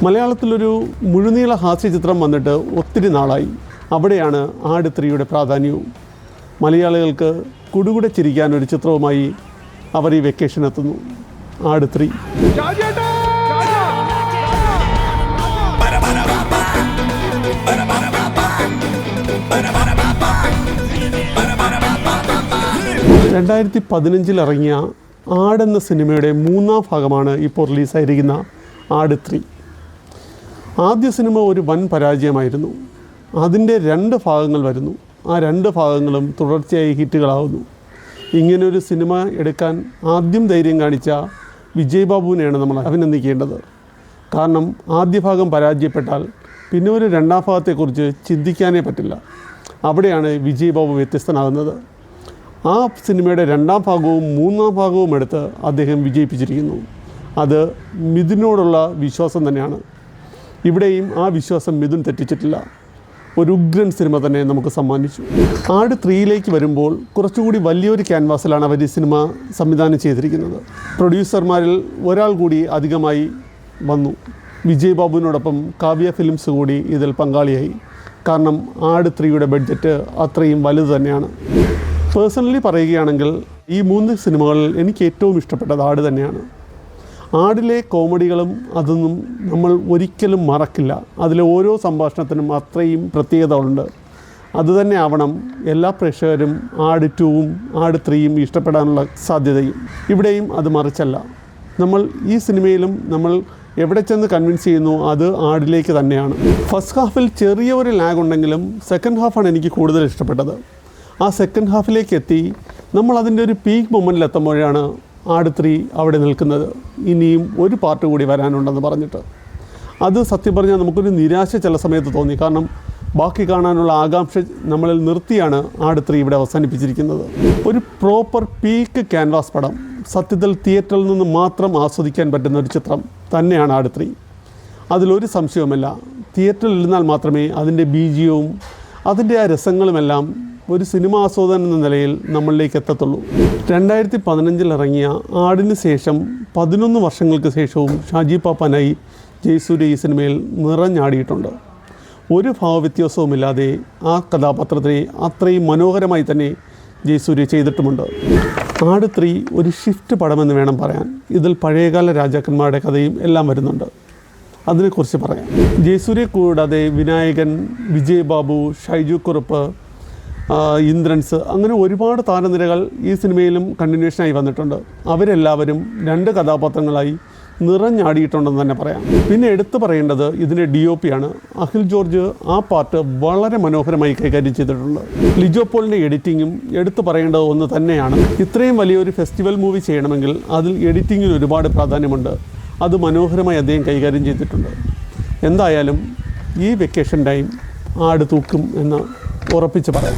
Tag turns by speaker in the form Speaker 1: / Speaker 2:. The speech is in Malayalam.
Speaker 1: മലയാളത്തിലൊരു മുഴുനീള ഹാസ്യചിത്രം വന്നിട്ട് ഒത്തിരി നാളായി. അവിടെയാണ് ആട് 3യുടെ പ്രാധാന്യവും. മലയാളികൾക്ക് കുടുകുടെ ചിരിക്കാൻ ഒരു ചിത്രവുമായി അവർ ഈ വെക്കേഷൻ എത്തുന്നു. ആട് 3. രണ്ടായിരത്തി 2015 ഇറങ്ങിയ ആടെന്ന സിനിമയുടെ 3ാം ഭാഗമാണ് ഇപ്പോൾ റിലീസായിരിക്കുന്ന ആട് 3. ആദ്യ സിനിമ ഒരു വൻ പരാജയമായിരുന്നു. അതിൻ്റെ 2 ഭാഗങ്ങൾ വരുന്നു. ആ 2 ഭാഗങ്ങളും തുടർച്ചയായി ഹിറ്റുകളാവുന്നു. ഇങ്ങനൊരു സിനിമ എടുക്കാൻ ആദ്യം ധൈര്യം കാണിച്ച വിജയ് ബാബുവിനെയാണ് നമ്മൾ അഭിനന്ദിക്കേണ്ടത്. കാരണം ആദ്യ ഭാഗം പരാജയപ്പെട്ടാൽ പിന്നെ ഒരു 2ാം ഭാഗത്തെക്കുറിച്ച് ചിന്തിക്കാനേ പറ്റില്ല. അവിടെയാണ് വിജയ് ബാബു വ്യത്യസ്തനാകുന്നത്. ആ സിനിമയുടെ 2ാം ഭാഗവും 3ാം ഭാഗവും എടുത്ത് അദ്ദേഹം വിജയിപ്പിച്ചിരിക്കുന്നു. അത് മിഥുനോടുള്ള വിശ്വാസം തന്നെയാണ്. ഇവിടെയും ആ വിശ്വാസം മിഥുൻ തെറ്റിച്ചിട്ടില്ല. ഒരു ഉഗ്രൻ സിനിമ തന്നെ നമുക്ക് സമ്മാനിച്ചു. ആട് 3യിലേക്ക് വരുമ്പോൾ കുറച്ചുകൂടി വലിയൊരു ക്യാൻവാസിലാണ് അവർ ഈ സിനിമ സംവിധാനം ചെയ്തിരിക്കുന്നത്. പ്രൊഡ്യൂസർമാരിൽ ഒരാൾ കൂടി അധികമായി വന്നു. വിജയ് ബാബുവിനോടൊപ്പം കാവ്യ ഫിലിംസ് കൂടി ഇതിൽ പങ്കാളിയായി. കാരണം ആട് 3യുടെ ബഡ്ജറ്റ് അത്രയും വലുത് തന്നെയാണ്. പേഴ്സണലി പറയുകയാണെങ്കിൽ ഈ 3 സിനിമകളിൽ എനിക്ക് ഏറ്റവും ഇഷ്ടപ്പെട്ടത് ആട് തന്നെയാണ്. ആടിലെ കോമഡികളും അതൊന്നും നമ്മൾ ഒരിക്കലും മറക്കില്ല. അതിലെ ഓരോ സംഭാഷണത്തിനും അത്രയും പ്രത്യേകത ഉണ്ട്. അതുതന്നെ ആവണം എല്ലാ പ്രേക്ഷകരും ആട് 2ഉം ആട് 3യും ഇഷ്ടപ്പെടാനുള്ള സാധ്യതയും. ഇവിടെയും അത് മറിച്ചല്ല. നമ്മൾ ഈ സിനിമയിലും നമ്മൾ എവിടെ ചെന്ന് കൺവിൻസ് ചെയ്യുന്നു അത് ആടിലേക്ക് തന്നെയാണ്. ഫസ്റ്റ് ഹാഫിൽ ചെറിയ ഒരു ലാഗ് ഉണ്ടെങ്കിലും സെക്കൻഡ് ഹാഫാണ് എനിക്ക് കൂടുതൽ ഇഷ്ടപ്പെട്ടത്. ആ സെക്കൻഡ് ഹാഫിലേക്ക് എത്തി നമ്മൾ അതിൻ്റെ ഒരു പീക്ക് മൊമെൻറ്റിൽ എത്തുമ്പോഴാണ് ആട് 3 അവിടെ നിൽക്കുന്നത്. ഇനിയും ഒരു പാർട്ട് കൂടി വരാനുണ്ടെന്ന് പറഞ്ഞിട്ട്. അത് സത്യം പറഞ്ഞാൽ നമുക്കൊരു നിരാശ ചില സമയത്ത് തോന്നി. കാരണം ബാക്കി കാണാനുള്ള ആകാംക്ഷ നമ്മളിൽ നിർത്തിയാണ് ആട് 3 ഇവിടെ അവസാനിപ്പിച്ചിരിക്കുന്നത്. ഒരു പ്രോപ്പർ പീക്ക് ക്യാൻവാസ് പടം, സത്യത്തിൽ തിയേറ്ററിൽ നിന്ന് മാത്രം ആസ്വദിക്കാൻ പറ്റുന്ന ഒരു ചിത്രം തന്നെയാണ് ആട് 3. അതിലൊരു സംശയവുമില്ല. തിയേറ്ററിൽ ഇരുന്നാൽ മാത്രമേ അതിൻ്റെ ബീജിയവും അതിൻ്റെ ആ രസങ്ങളുമെല്ലാം ഒരു സിനിമ ആസ്വാദനം എന്ന നിലയിൽ നമ്മളിലേക്ക് എത്തത്തുള്ളൂ. 2015 ഇറങ്ങിയ ആടിന് ശേഷം 11 വർഷങ്ങൾക്ക് ശേഷവും ഷാജി പാപ്പാനായി ജയസൂര്യ ഈ സിനിമയിൽ നിറഞ്ഞാടിയിട്ടുണ്ട്. ഒരു ഭാവവ്യത്യാസവുമില്ലാതെ ആ കഥാപാത്രത്തെ അത്രയും മനോഹരമായി തന്നെ ജയസൂര്യ ചെയ്തിട്ടുമുണ്ട്. ആട് 3 ഒരു ഷിഫ്റ്റ് പടമെന്ന് വേണം പറയാൻ. ഇതിൽ പഴയകാല രാജാക്കന്മാരുടെ കഥയും എല്ലാം വരുന്നുണ്ട്. അതിനെക്കുറിച്ച് പറയാം. ജയസൂര്യ കൂടാതെ വിനായകൻ, വിജയ് ബാബു, ഷൈജു കുറുപ്പ്, ഇന്ദ്രൻസ്, അങ്ങനെ ഒരുപാട് താരനിരകൾ ഈ സിനിമയിലും കണ്ടിന്യൂഷനായി വന്നിട്ടുണ്ട്. അവരെല്ലാവരും 2 കഥാപാത്രങ്ങളായി നിറഞ്ഞാടിയിട്ടുണ്ടെന്ന് തന്നെ പറയാം. പിന്നെ എടുത്തു പറയേണ്ടത് ഇതിൻ്റെ DOP ആണ്. അഖിൽ ജോർജ് ആ പാർട്ട് വളരെ മനോഹരമായി കൈകാര്യം ചെയ്തിട്ടുണ്ട്. ലിജോ പോളിൻ്റെ എഡിറ്റിങ്ങും എടുത്തു പറയേണ്ടത് ഒന്ന് തന്നെയാണ്. ഇത്രയും വലിയൊരു ഫെസ്റ്റിവൽ മൂവി ചെയ്യണമെങ്കിൽ അതിൽ എഡിറ്റിങ്ങിന് ഒരുപാട് പ്രാധാന്യമുണ്ട്. അത് മനോഹരമായി അദ്ദേഹം കൈകാര്യം ചെയ്തിട്ടുണ്ട്. എന്തായാലും ഈ വെക്കേഷൻ ടൈം ആട് തൂക്കും എന്ന് ഉറപ്പിച്ച് പറയാം.